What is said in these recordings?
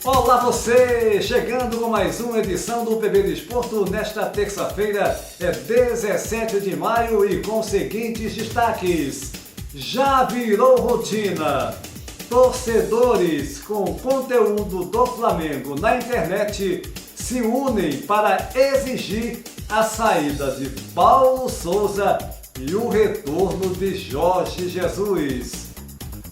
Olá você, chegando com mais uma edição do PB Desporto nesta terça-feira, 17 de maio e com os seguintes destaques. Já virou rotina. Torcedores com conteúdo do Flamengo na internet se unem para exigir a saída de Paulo Souza e o retorno de Jorge Jesus.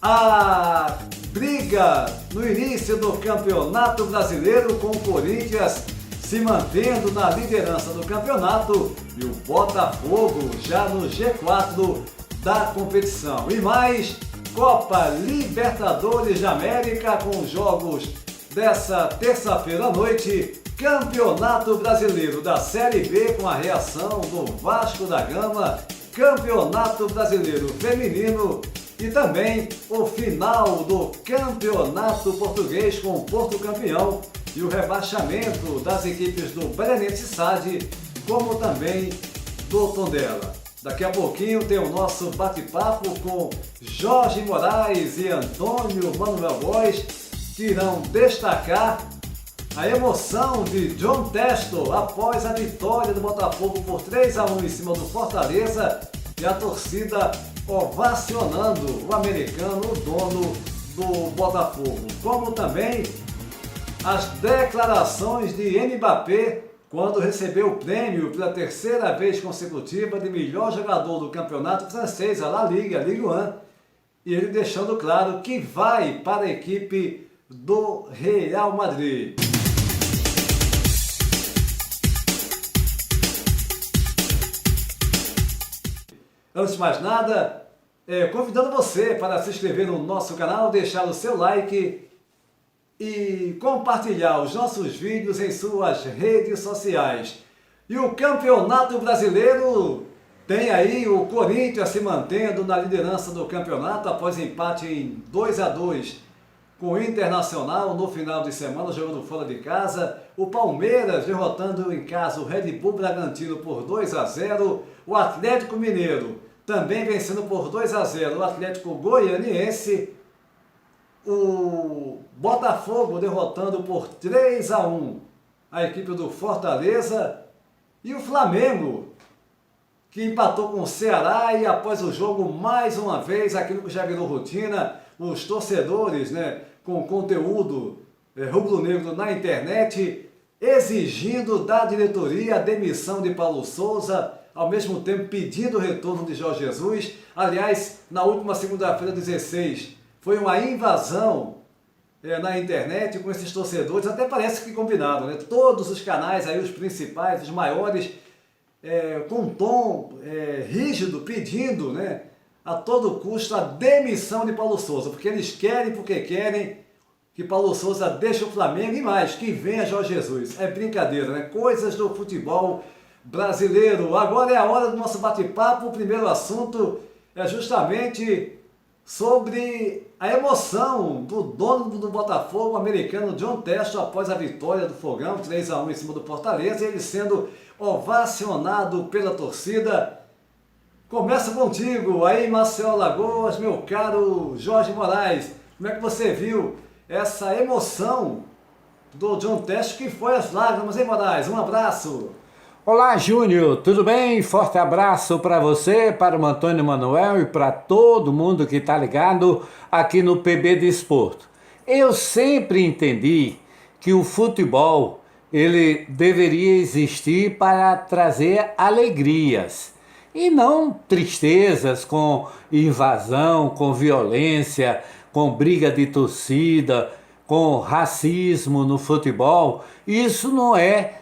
A briga no início do Campeonato Brasileiro, com o Corinthians se mantendo na liderança do campeonato e o Botafogo já no G4 da competição. E mais, Copa Libertadores da América com jogos dessa terça-feira à noite, Campeonato Brasileiro da Série B com a reação do Vasco da Gama, Campeonato Brasileiro Feminino e também o final do Campeonato Português com o Porto campeão e o rebaixamento das equipes do Belenenses SAD, como também do Tondela. Daqui a pouquinho tem o nosso bate-papo com Jorge Moraes e Antônio Manuel Góes, que irão destacar a emoção de John Textor após a vitória do Botafogo por 3-1 em cima do Fortaleza e a torcida ovacionando o americano, o dono do Botafogo, como também as declarações de Mbappé quando recebeu o prêmio pela terceira vez consecutiva de melhor jogador do campeonato francês, a La Ligue, a Ligue 1, e ele deixando claro que vai para a equipe do Real Madrid. Antes de mais nada, convidando você para se inscrever no nosso canal, deixar o seu like e compartilhar os nossos vídeos em suas redes sociais. E o Campeonato Brasileiro tem aí o Corinthians se mantendo na liderança do campeonato após empate em 2-2 com o Internacional no final de semana, jogando fora de casa. O Palmeiras derrotando em casa o Red Bull Bragantino por 2-0. O Atlético Mineiro também vencendo por 2-0 o Atlético Goianiense. O Botafogo derrotando por 3-1 a equipe do Fortaleza. E o Flamengo, que empatou com o Ceará, e após o jogo, mais uma vez, aquilo que já virou rotina, os torcedores, com conteúdo rubro-negro na internet, exigindo da diretoria a demissão de Paulo Souza, ao mesmo tempo pedindo o retorno de Jorge Jesus. Aliás, na última segunda-feira, 16, foi uma invasão na internet com esses torcedores, até parece que combinaram, todos os canais, aí, os principais, os maiores, com um tom rígido, pedindo a todo custo a demissão de Paulo Souza, porque eles querem, porque querem que Paulo Souza deixe o Flamengo e mais, que venha Jorge Jesus. É brincadeira, coisas do futebol brasileiro. Agora é a hora do nosso bate-papo. O primeiro assunto é justamente sobre a emoção do dono do Botafogo, o americano John Textor, após a vitória do Fogão, 3-1 em cima do Fortaleza, e ele sendo ovacionado pela torcida. Começa contigo, aí Marcelo Alagoas, meu caro Jorge Moraes. Como é que você viu essa emoção do John Textor, que foi às lágrimas, hein, Moraes? Um abraço. Olá, Júnior, tudo bem? Forte abraço para você, para o Antônio Manuel e para todo mundo que está ligado aqui no PB Desporto. Eu sempre entendi que o futebol ele deveria existir para trazer alegrias e não tristezas com invasão, com violência, com briga de torcida, com racismo no futebol. Isso não é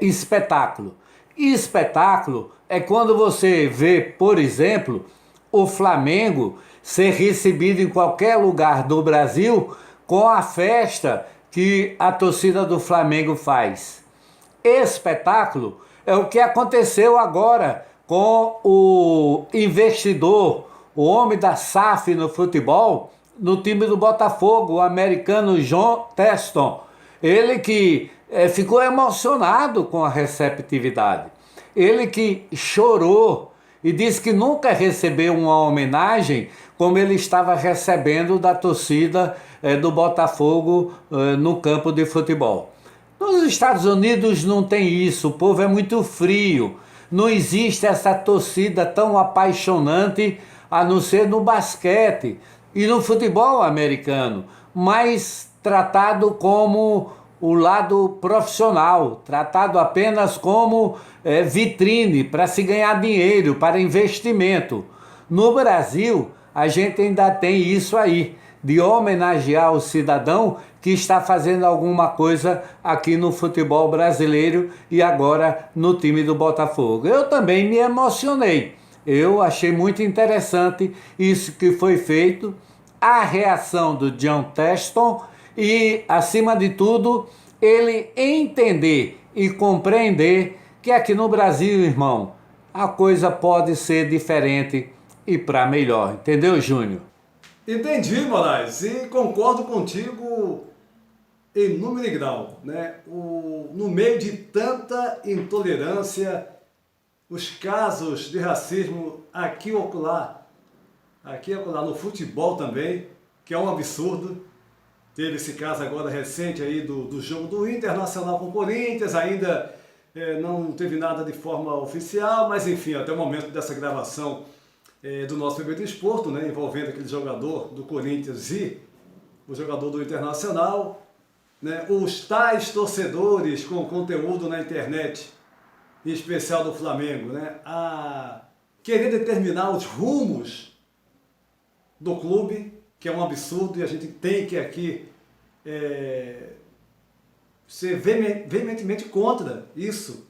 espetáculo. Espetáculo é quando você vê, por exemplo, o Flamengo ser recebido em qualquer lugar do Brasil com a festa que a torcida do Flamengo faz. Espetáculo é o que aconteceu agora com o investidor, o homem da SAF no futebol, no time do Botafogo, o americano John Textor. Ele que ficou emocionado com a receptividade. Ele que chorou e disse que nunca recebeu uma homenagem como ele estava recebendo da torcida do Botafogo no campo de futebol. Nos Estados Unidos não tem isso, o povo é muito frio, não existe essa torcida tão apaixonante, a não ser no basquete e no futebol americano, mas tratado como o lado profissional, tratado apenas como vitrine para se ganhar dinheiro, para investimento. No Brasil, a gente ainda tem isso aí, de homenagear o cidadão que está fazendo alguma coisa aqui no futebol brasileiro e agora no time do Botafogo. Eu também me emocionei. Eu achei muito interessante isso que foi feito, a reação do John Textor e, acima de tudo, ele entender e compreender que aqui no Brasil, irmão, a coisa pode ser diferente e para melhor. Entendeu, Júnior? Entendi, Moraes, e concordo contigo em número e grau, né? No meio de tanta intolerância, os casos de racismo aqui e acolá, no futebol também, que é um absurdo. Teve esse caso agora recente aí do jogo do Internacional com o Corinthians, ainda não teve nada de forma oficial, mas enfim, até o momento dessa gravação do nosso PB do Esporto, né, envolvendo aquele jogador do Corinthians e o jogador do Internacional, né, os tais torcedores com conteúdo na internet, em especial do Flamengo, né, a querer determinar os rumos do clube, que é um absurdo, e a gente tem que aqui ser veementemente contra isso,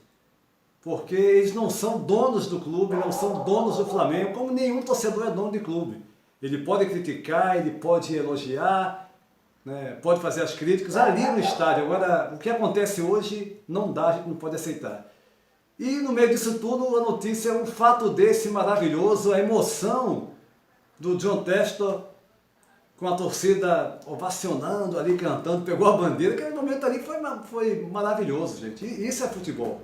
porque eles não são donos do clube, não são donos do Flamengo, como nenhum torcedor é dono de clube. Ele pode criticar, ele pode elogiar, né, pode fazer as críticas ali no estádio. Agora, o que acontece hoje não dá, a gente não pode aceitar. E no meio disso tudo, a notícia é um fato desse maravilhoso, a emoção do John Textor, com a torcida ovacionando ali, cantando, pegou a bandeira. Aquele momento ali foi maravilhoso, gente. E isso é futebol.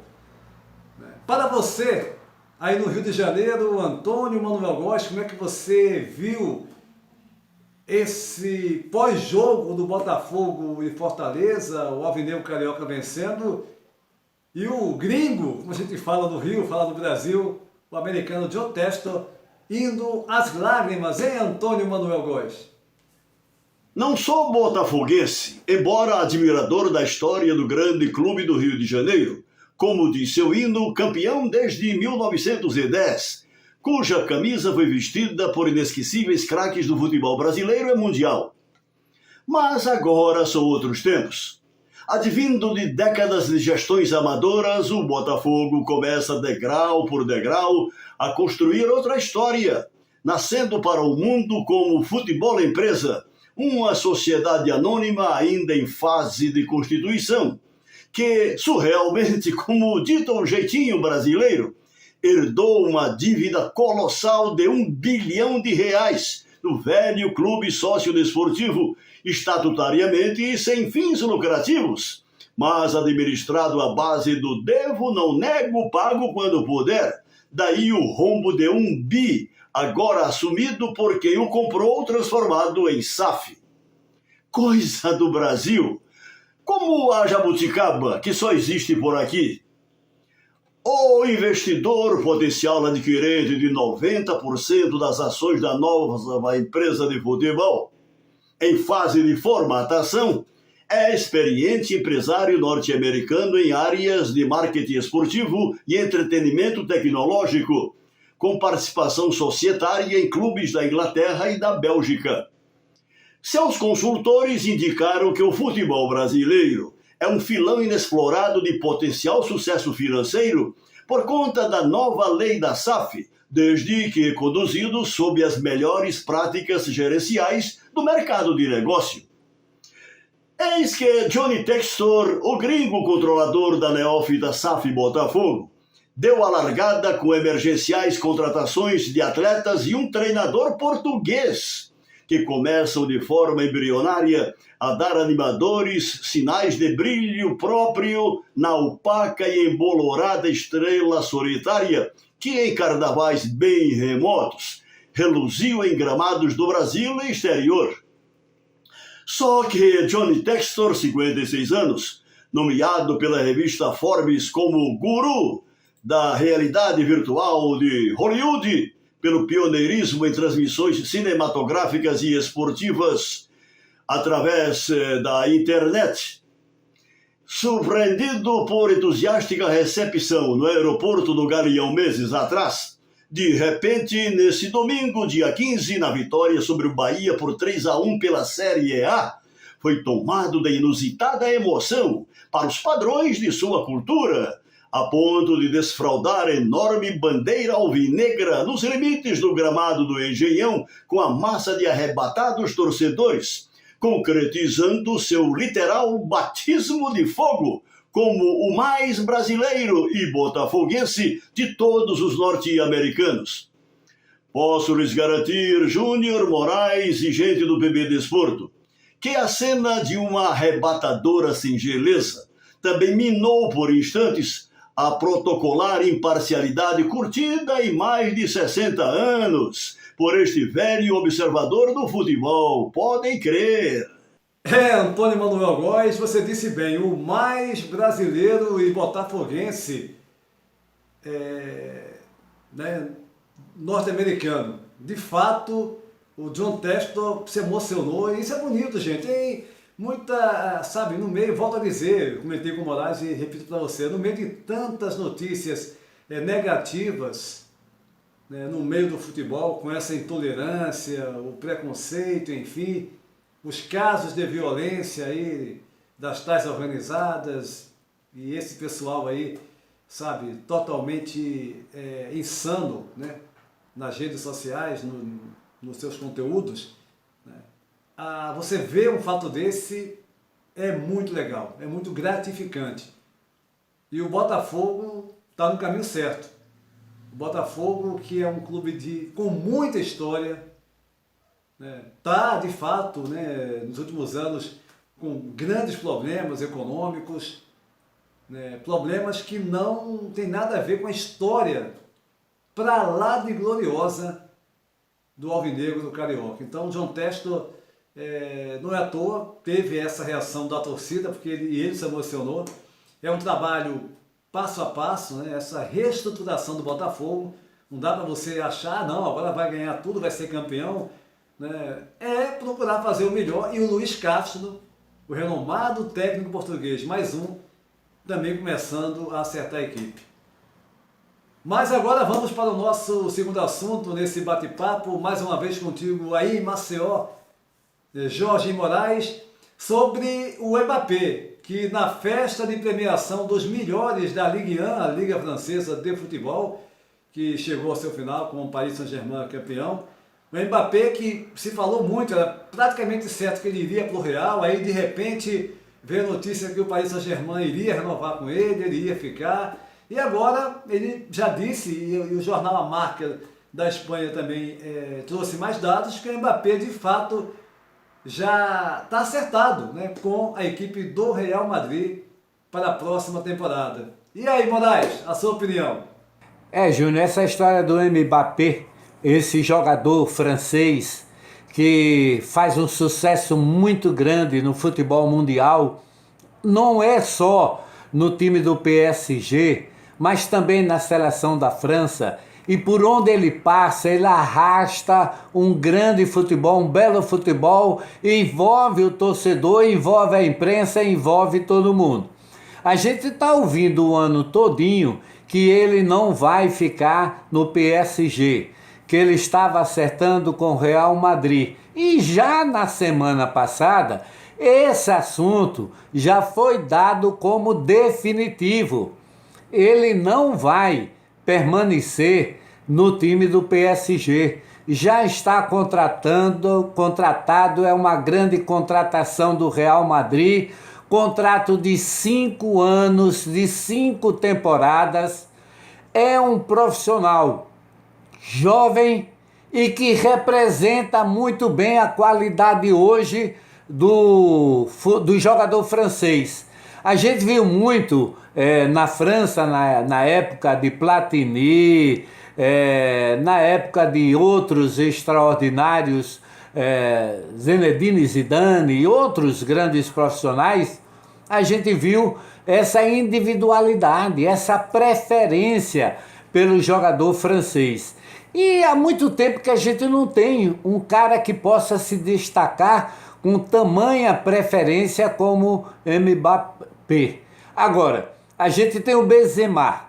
Para você, aí no Rio de Janeiro, Antônio Manuel Góes, como é que você viu esse pós-jogo do Botafogo e Fortaleza, o Alvinegro Carioca vencendo, e o gringo, como a gente fala no Rio, fala no Brasil, o americano John Textor, indo às lágrimas, hein, Antônio Manuel Góes? Não sou botafoguense, embora admirador da história do grande clube do Rio de Janeiro, como diz seu hino, campeão desde 1910, cuja camisa foi vestida por inesquecíveis craques do futebol brasileiro e mundial. Mas agora são outros tempos. Advindo de décadas de gestões amadoras, o Botafogo começa degrau por degrau a construir outra história, nascendo para o mundo como futebol empresa, uma sociedade anônima ainda em fase de constituição, que, surrealmente, como dito o jeitinho brasileiro, herdou uma dívida colossal de R$1 bilhão do velho clube sócio-desportivo, estatutariamente e sem fins lucrativos, mas administrado à base do devo, não nego, pago quando puder. Daí o rombo de R$1 bi, agora assumido por quem o comprou, transformado em SAF. Coisa do Brasil! Como a jabuticaba, que só existe por aqui. O investidor potencial adquirente de 90% das ações da nova empresa de futebol, em fase de formatação, é experiente empresário norte-americano em áreas de marketing esportivo e entretenimento tecnológico, com participação societária em clubes da Inglaterra e da Bélgica. Seus consultores indicaram que o futebol brasileiro é um filão inexplorado de potencial sucesso financeiro por conta da nova lei da SAF, desde que conduzido sob as melhores práticas gerenciais do mercado de negócio. Eis que Johnny Textor, o gringo controlador da neófita SAF Botafogo, deu a largada com emergenciais contratações de atletas e um treinador português, que começam de forma embrionária a dar animadores sinais de brilho próprio na opaca e embolorada estrela solitária que em carnavais bem remotos reluziu em gramados do Brasil e exterior. Só que Johnny Textor, 56 anos, nomeado pela revista Forbes como guru da realidade virtual de Hollywood, pelo pioneirismo em transmissões cinematográficas e esportivas através da internet, surpreendido por entusiástica recepção no aeroporto do Galeão meses atrás, de repente, nesse domingo, dia 15, na vitória sobre o Bahia por 3-1 pela Série A, foi tomado de inusitada emoção para os padrões de sua cultura, a ponto de desfraldar a enorme bandeira alvinegra nos limites do gramado do Engenhão com a massa de arrebatados torcedores, concretizando seu literal batismo de fogo como o mais brasileiro e botafoguense de todos os norte-americanos. Posso lhes garantir, Júnior, Moraes e gente do PB Desporto, que a cena de uma arrebatadora singeleza também minou por instantes a protocolar imparcialidade curtida em mais de 60 anos por este velho observador do futebol, podem crer. Antônio Manuel Góes, você disse bem, o mais brasileiro e botafoguense norte-americano. De fato, o John Textor se emocionou, e isso é bonito, gente. Tem muita, sabe, no meio, volto a dizer, comentei com o Moraes e repito para você, no meio de tantas notícias negativas, no meio do futebol, com essa intolerância, o preconceito, enfim, os casos de violência aí das tais organizadas e esse pessoal aí, sabe, totalmente insano, nas redes sociais, nos seus conteúdos, você vê um fato desse é muito legal, é muito gratificante. E o Botafogo está no caminho certo. O Botafogo, que é um clube com muita história, está, de fato, nos últimos anos, com grandes problemas econômicos, problemas que não tem nada a ver com a história para lá de gloriosa do Alvinegro do Carioca. Então, o John Textor, não é à toa, teve essa reação da torcida, porque ele se emocionou. É um trabalho passo a passo, essa reestruturação do Botafogo. Não dá para você achar, não, agora vai ganhar tudo, vai ser campeão. É procurar fazer o melhor. E o Luiz Castro, o renomado técnico português, mais um, também começando a acertar a equipe. Mas agora vamos para o nosso segundo assunto nesse bate-papo, mais uma vez contigo aí em Maceió, Jorge Moraes, sobre o Mbappé, que na festa de premiação dos melhores da Ligue 1, a Liga Francesa de Futebol, que chegou ao seu final com o Paris Saint-Germain campeão, o Mbappé, que se falou muito, era praticamente certo que ele iria para o Real, aí de repente veio a notícia que o Paris Saint-Germain iria renovar com ele ia ficar, e agora ele já disse, e o jornal A Marca da Espanha também trouxe mais dados, que o Mbappé de fato já está acertado com a equipe do Real Madrid para a próxima temporada. E aí, Moraes, a sua opinião? Júnior, essa história do Mbappé, esse jogador francês que faz um sucesso muito grande no futebol mundial, não é só no time do PSG, mas também na seleção da França. E por onde ele passa, ele arrasta um grande futebol, um belo futebol, envolve o torcedor, envolve a imprensa, envolve todo mundo. A gente está ouvindo o ano todinho que ele não vai ficar no PSG, que ele estava acertando com o Real Madrid. E já na semana passada, esse assunto já foi dado como definitivo. Ele não vai permanecer no time do PSG. Já está contratado, é uma grande contratação do Real Madrid, contrato de 5 anos, de 5 temporadas. É um profissional jovem e que representa muito bem a qualidade hoje do jogador francês. A gente viu muito na França, na época de Platini, na época de outros extraordinários, Zinedine Zidane e outros grandes profissionais, a gente viu essa individualidade, essa preferência pelo jogador francês. E há muito tempo que a gente não tem um cara que possa se destacar com tamanha preferência como Mbappé. Agora, a gente tem o Benzema.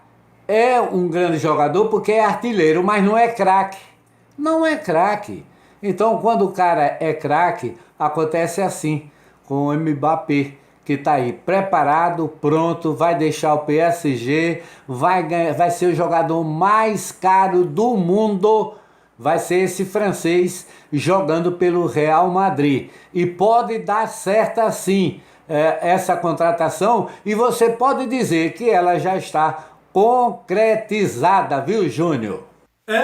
É um grande jogador porque é artilheiro, mas não é craque. Não é craque. Então, quando o cara é craque, acontece assim com o Mbappé, que está aí preparado, pronto, vai deixar o PSG, vai ser o jogador mais caro do mundo, vai ser esse francês jogando pelo Real Madrid. E pode dar certo assim essa contratação, e você pode dizer que ela já está concretizada, viu, Júnior?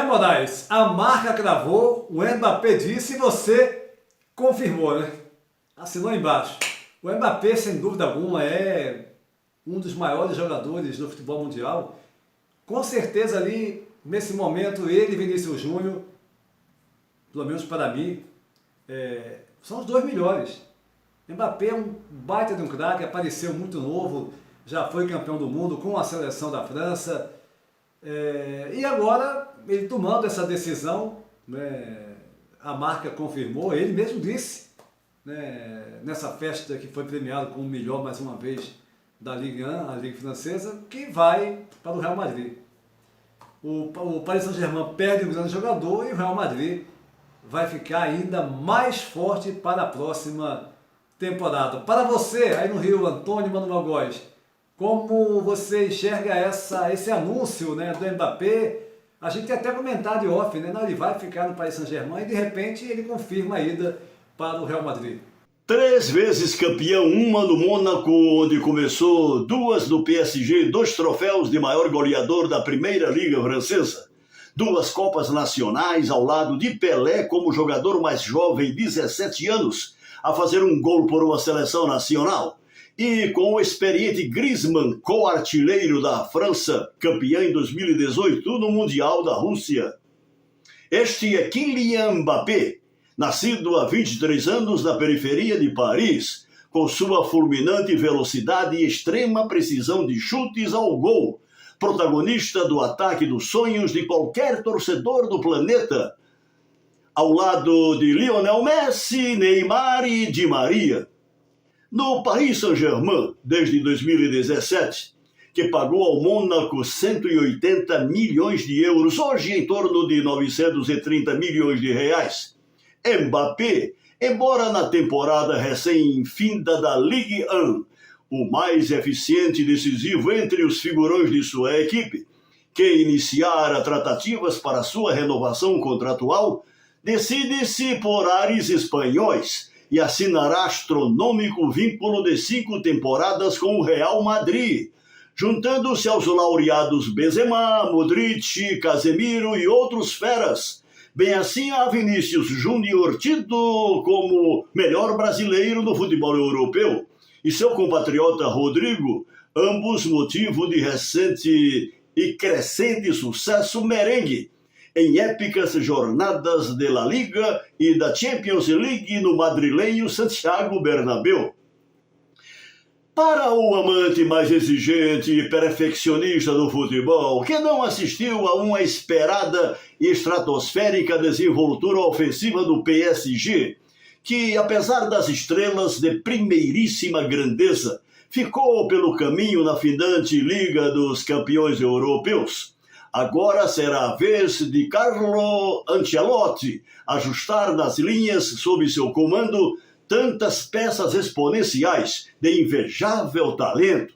Moraes, a marca cravou, o Mbappé disse e você confirmou, né? Assinou embaixo. O Mbappé, sem dúvida alguma, é um dos maiores jogadores do futebol mundial. Com certeza ali, nesse momento, ele e Vinícius Júnior, pelo menos para mim, são os dois melhores. Mbappé é um baita de um craque, apareceu muito novo, já foi campeão do mundo com a seleção da França. E agora, ele tomando essa decisão, a marca confirmou, ele mesmo disse, nessa festa que foi premiado como o melhor mais uma vez da Ligue 1, a Liga Francesa, que vai para o Real Madrid. O Paris Saint-Germain perde um grande jogador e o Real Madrid vai ficar ainda mais forte para a próxima temporada. Para você, aí no Rio, Antônio Manuel Góes, como você enxerga esse anúncio, do Mbappé? A gente tem até comentado em off, Não, ele vai ficar no Paris Saint-Germain e de repente ele confirma a ida para o Real Madrid. 3 vezes campeão, uma no Mônaco, onde começou, 2 no PSG, 2 troféus de maior goleador da Primeira Liga Francesa, 2 Copas Nacionais ao lado de Pelé como jogador mais jovem, 17 anos, a fazer um gol por uma seleção nacional. E com o experiente Griezmann, co-artilheiro da França, campeão em 2018 no Mundial da Rússia. Este é Kylian Mbappé, nascido há 23 anos na periferia de Paris, com sua fulminante velocidade e extrema precisão de chutes ao gol, protagonista do ataque dos sonhos de qualquer torcedor do planeta, ao lado de Lionel Messi, Neymar e Di Maria. No Paris Saint-Germain, desde 2017, que pagou ao Mônaco 180 milhões de euros, hoje em torno de 930 milhões de reais. Mbappé, embora na temporada recém-finda da Ligue 1, o mais eficiente e decisivo entre os figurões de sua equipe, que iniciara tratativas para sua renovação contratual, decide-se por ares espanhóis e assinará astronômico vínculo de 5 temporadas com o Real Madrid, juntando-se aos laureados Benzema, Modric, Casemiro e outros feras, bem assim a Vinícius Júnior, tido como melhor brasileiro no futebol europeu, e seu compatriota Rodrigo, ambos motivo de recente e crescente sucesso merengue, em épicas jornadas de La Liga e da Champions League no madrilenho Santiago Bernabéu. Para o amante mais exigente e perfeccionista do futebol, que não assistiu a uma esperada e estratosférica desenvoltura ofensiva do PSG, que, apesar das estrelas de primeiríssima grandeza, ficou pelo caminho na findante Liga dos Campeões Europeus, agora será a vez de Carlo Ancelotti ajustar nas linhas sob seu comando tantas peças exponenciais de invejável talento.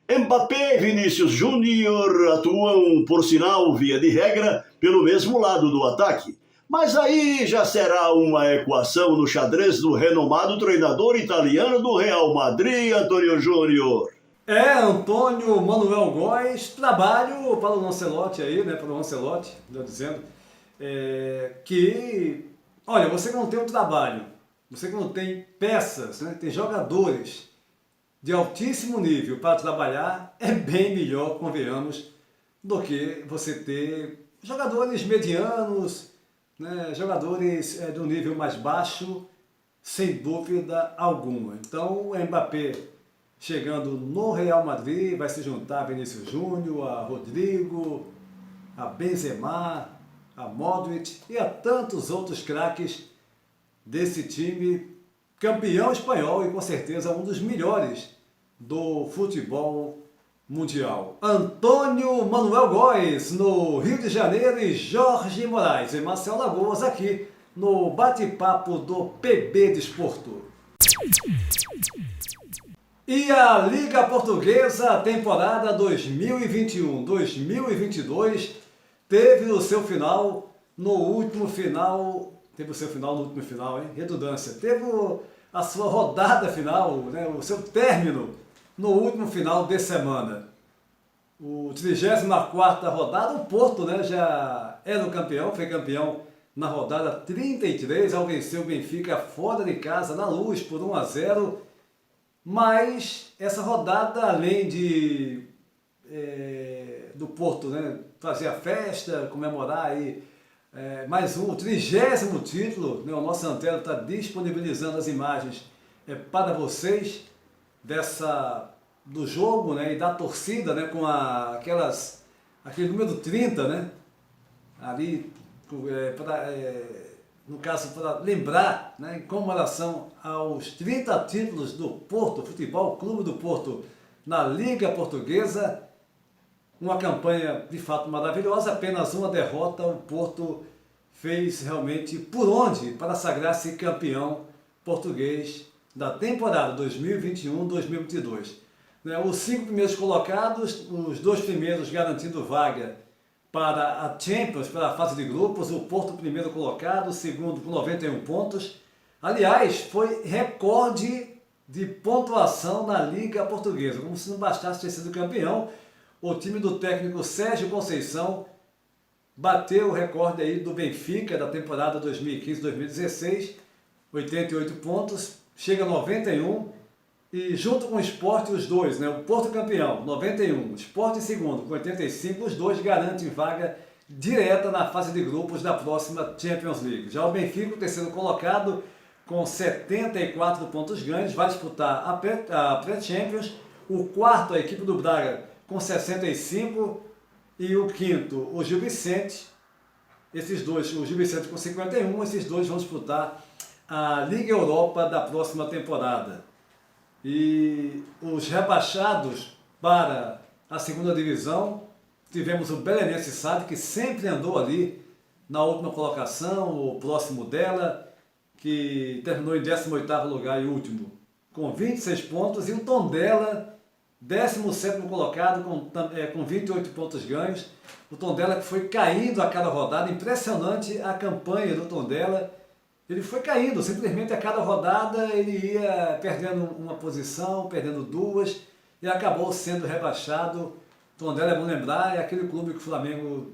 Mbappé e Vinícius Júnior atuam, por sinal, via de regra, pelo mesmo lado do ataque. Mas aí já será uma equação no xadrez do renomado treinador italiano do Real Madrid, Antônio Júnior. Antônio Manuel Góes, trabalho para o Ancelotti aí, para o Ancelotti, estou dizendo, que, olha, você que não tem um trabalho, você que não tem peças, tem jogadores de altíssimo nível para trabalhar é bem melhor, convenhamos, do que você ter jogadores medianos, né, jogadores do nível mais baixo, sem dúvida alguma. Então o Mbappé chegando no Real Madrid vai se juntar a Vinícius Júnior, a Rodrigo, a Benzema, a Modric e a tantos outros craques desse time campeão espanhol e com certeza um dos melhores do futebol mundial. Antônio Manuel Góes no Rio de Janeiro e Jorge Moraes e Marcelo Lagoas aqui no bate-papo do PB Desporto. E a Liga Portuguesa, temporada 2021-2022, teve o seu final no último final, hein? Redundância. Teve a sua rodada final, né? O seu término no último final de semana. O 34ª rodada, o Porto, né, já era o campeão, foi campeão na rodada 33, ao vencer o Benfica fora de casa, na Luz, por 1-0. Mas essa rodada, além do Porto, né, fazer a festa, comemorar aí mais o 30º título, né, o nosso Antero está disponibilizando as imagens para vocês do jogo, né, e da torcida, né, com aquele número 30, né, ali, no caso, para lembrar, né, em comemoração aos 30 títulos do Porto, Futebol Clube do Porto, na Liga Portuguesa. Uma campanha de fato maravilhosa, apenas uma derrota, o Porto fez realmente por onde para sagrar-se campeão português da temporada 2021-2022. Os 5 primeiros colocados, os 2 primeiros garantindo vaga para a Champions, para a fase de grupos, o Porto primeiro colocado, o segundo com 91 pontos. Aliás, foi recorde de pontuação na Liga Portuguesa, como se não bastasse ter sido campeão. O time do técnico Sérgio Conceição bateu o recorde aí do Benfica da temporada 2015-2016, 88 pontos, chega a 91, e junto com o Sport, os dois, né, o Porto campeão, 91, o Sport em segundo, com 85, os dois garantem vaga direta na fase de grupos da próxima Champions League. Já o Benfica, o terceiro colocado, com 74 pontos ganhos, vai disputar a pré-Champions. O quarto, a equipe do Braga, com 65, e o quinto, o Gil Vicente. Esses dois, o Gil Vicente com 51, esses dois vão disputar a Liga Europa da próxima temporada. E os rebaixados para a segunda divisão, tivemos o Belenenses SAD, que sempre andou ali na última colocação, o próximo dela, que terminou em 18º lugar e último, com 26 pontos, e o Tondela, 17º colocado, com 28 pontos ganhos. O Tondela que foi caindo a cada rodada, impressionante a campanha do Tondela. Ele foi caindo, simplesmente a cada rodada ele ia perdendo uma posição, perdendo duas, e acabou sendo rebaixado. Tondela, é bom lembrar, é aquele clube que o Flamengo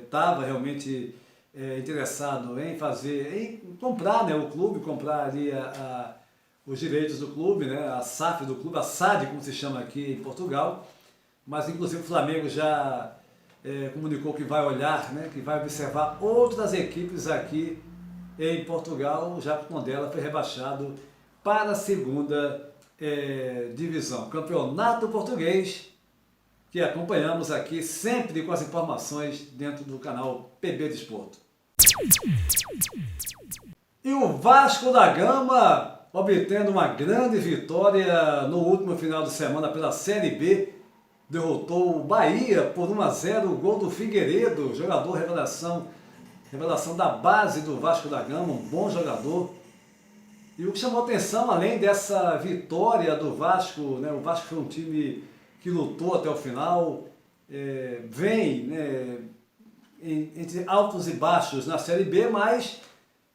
estava realmente interessado em comprar, né, o clube, comprar ali os direitos do clube, né, a SAF do clube, a SAD, como se chama aqui em Portugal. Mas inclusive o Flamengo já comunicou que vai olhar, né, que vai observar outras equipes aqui em Portugal, já que o Tondela foi rebaixado para a segunda divisão. Campeonato português, que acompanhamos aqui sempre com as informações dentro do canal PB Desporto. E o Vasco da Gama, obtendo uma grande vitória no último final de semana pela Série B, derrotou o Bahia por 1-0, o gol do Figueiredo, jogador revelação da base do Vasco da Gama, um bom jogador. E o que chamou atenção, além dessa vitória do Vasco, né, o Vasco foi um time que lutou até o final, vem, né, entre altos e baixos na Série B, mas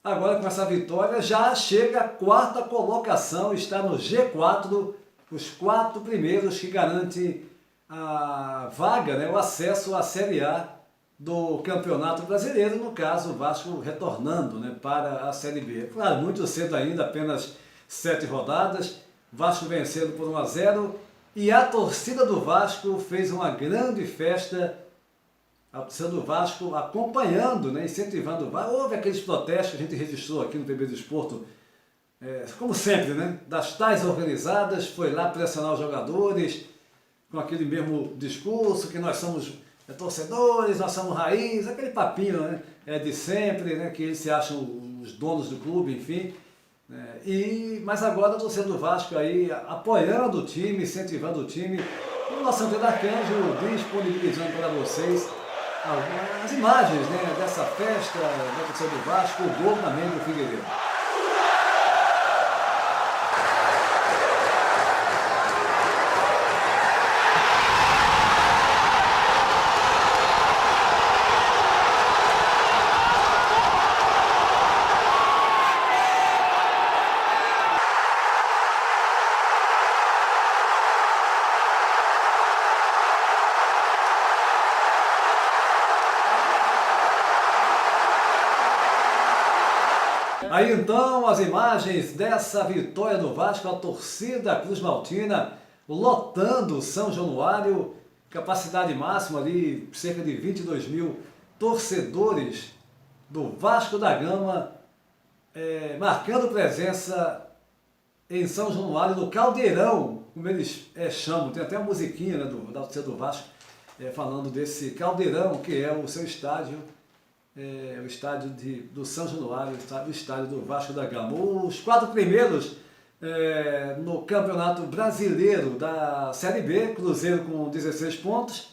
agora com essa vitória já chega à 4ª colocação, está no G4, os 4 primeiros que garantem a vaga, né, o acesso à Série A do Campeonato Brasileiro, no caso o Vasco retornando, né, para a Série B. Claro, muito cedo ainda, apenas 7 rodadas, Vasco vencendo por 1-0 e a torcida do Vasco fez uma grande festa, a torcida do Vasco acompanhando, né, incentivando o Vasco. Houve aqueles protestos que a gente registrou aqui no PB do Esporto, como sempre, né, das tais organizadas, foi lá pressionar os jogadores com aquele mesmo discurso que nós somos torcedores, nós somos raiz, aquele papinho, né, de sempre, né, que eles se acham os donos do clube, enfim. Mas agora a torcida do Vasco aí apoiando o time, incentivando o time. E o nosso Antônio Arcanjo disponibilizando para vocês as imagens, né, dessa festa da torcida do Vasco, o gol também do Figueiredo. Aí então as imagens dessa vitória do Vasco, a torcida Cruz Maltina lotando São Januário, capacidade máxima ali, cerca de 22 mil torcedores do Vasco da Gama, marcando presença em São Januário, no Caldeirão, como eles chamam, tem até uma musiquinha, né, da torcida do Vasco, falando desse Caldeirão, que é o seu estádio, o estádio do São Januário, o estádio do Vasco da Gama. Os 4 primeiros no Campeonato Brasileiro da Série B, Cruzeiro com 16 pontos,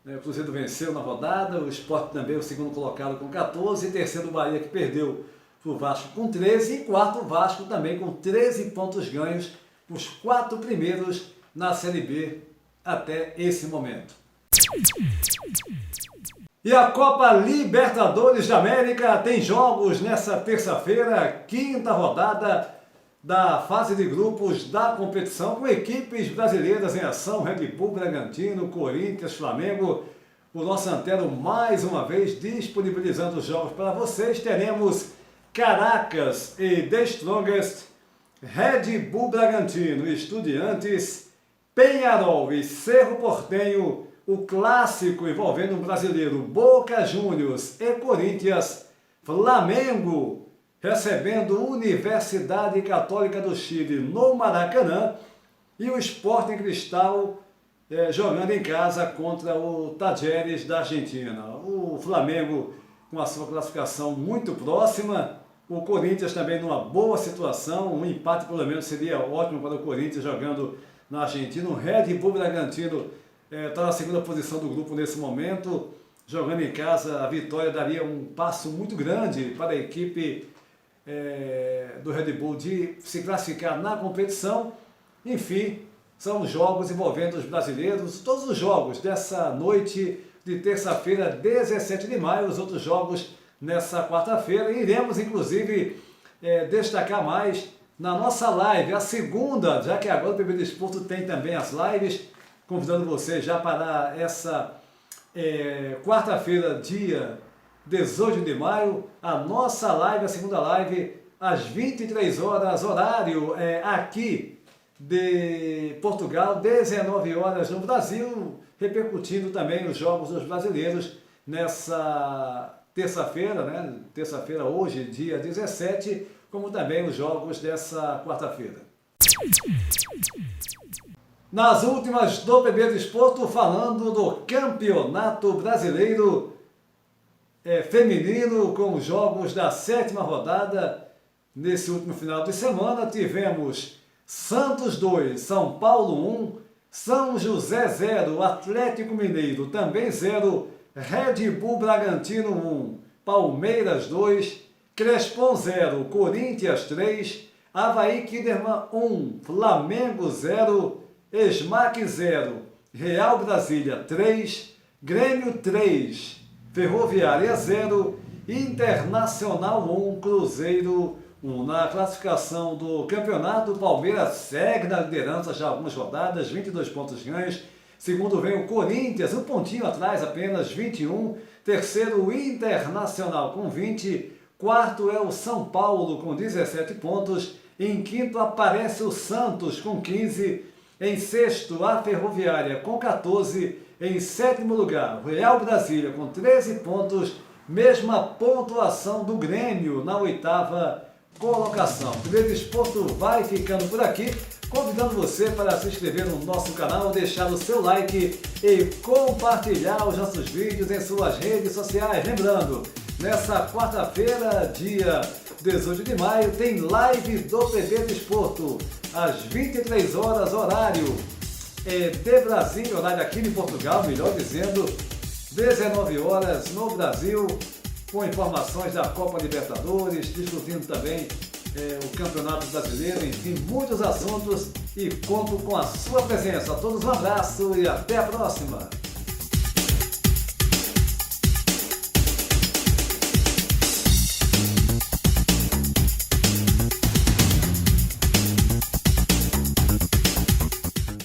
o Cruzeiro venceu na rodada, o Sport também, o segundo colocado com 14, terceiro o Bahia que perdeu para o Vasco com 13, e quarto o Vasco também com 13 pontos ganhos, os 4 primeiros na Série B até esse momento. E a Copa Libertadores da América tem jogos nessa terça-feira, 5ª rodada da fase de grupos da competição, com equipes brasileiras em ação, Red Bull Bragantino, Corinthians, Flamengo. O nosso Antero mais uma vez disponibilizando os jogos para vocês. Teremos Caracas e The Strongest, Red Bull Bragantino, Estudiantes, Peñarol e Cerro Porteño. O clássico envolvendo um brasileiro, Boca Juniors e Corinthians, Flamengo recebendo Universidade Católica do Chile no Maracanã e o Sporting Cristal jogando em casa contra o Talleres da Argentina. O Flamengo com a sua classificação muito próxima, o Corinthians também numa boa situação, um empate pelo menos seria ótimo para o Corinthians jogando na Argentina. O Red Bull Bragantino está na segunda posição do grupo nesse momento, jogando em casa. A vitória daria um passo muito grande para a equipe do Red Bull de se classificar na competição. Enfim, são jogos envolvendo os brasileiros, todos os jogos dessa noite de terça-feira, 17 de maio, os outros jogos nessa quarta-feira. Iremos, inclusive, destacar mais na nossa live, a segunda, já que agora o PB do Esporto tem também as lives, convidando você já para essa quarta-feira, dia 18 de maio, a nossa live, a segunda live, às 23 horas, horário aqui de Portugal, 19 horas no Brasil, repercutindo também os jogos dos brasileiros nessa terça-feira, né? Terça-feira hoje, dia 17, como também os jogos dessa quarta-feira. Nas últimas do PB do Esporto, falando do Campeonato Brasileiro Feminino, com os jogos da 7ª rodada. Nesse último final de semana tivemos Santos 2, São Paulo 1, São José 0, Atlético Mineiro também 0, Red Bull Bragantino 1, Palmeiras 2, Crespon 0, Corinthians 3, Avaí Kinderman 1, Flamengo 0, Smack 0, Real Brasília 3, Grêmio 3, Ferroviária 0, Internacional 1, Cruzeiro 1. Na classificação do campeonato, o Palmeiras segue na liderança já há algumas rodadas, 22 pontos ganhos. Segundo vem o Corinthians, um pontinho atrás apenas, 21. Terceiro, o Internacional com 20. Quarto é o São Paulo com 17 pontos. Em quinto aparece o Santos com 15. Em sexto, a Ferroviária com 14. Em sétimo lugar, o Real Brasília com 13 pontos. Mesma pontuação do Grêmio na oitava colocação. O PB Desporto vai ficando por aqui, convidando você para se inscrever no nosso canal, deixar o seu like e compartilhar os nossos vídeos em suas redes sociais. Lembrando, nessa quarta-feira, dia 18 de maio, tem live do PB Desporto, às 23 horas, horário de Brasília, horário aqui em Portugal, melhor dizendo, 19 horas no Brasil, com informações da Copa Libertadores, discutindo também o Campeonato Brasileiro, enfim, muitos assuntos, e conto com a sua presença. A todos um abraço e até a próxima!